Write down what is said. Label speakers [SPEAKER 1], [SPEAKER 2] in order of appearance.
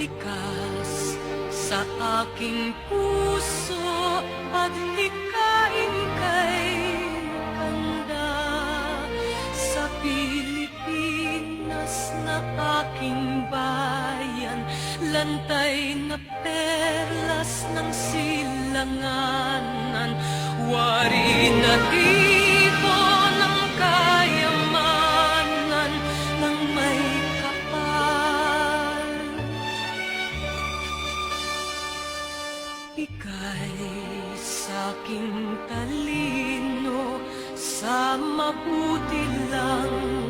[SPEAKER 1] likas sa aking puso at hikain kay kanda sa Pilipinas na aking bayan, lantay na perlas ng silanganan, wari na ibon ng kayamanan ng may kapal. Ika'y sa'king talino, sa mabuti lang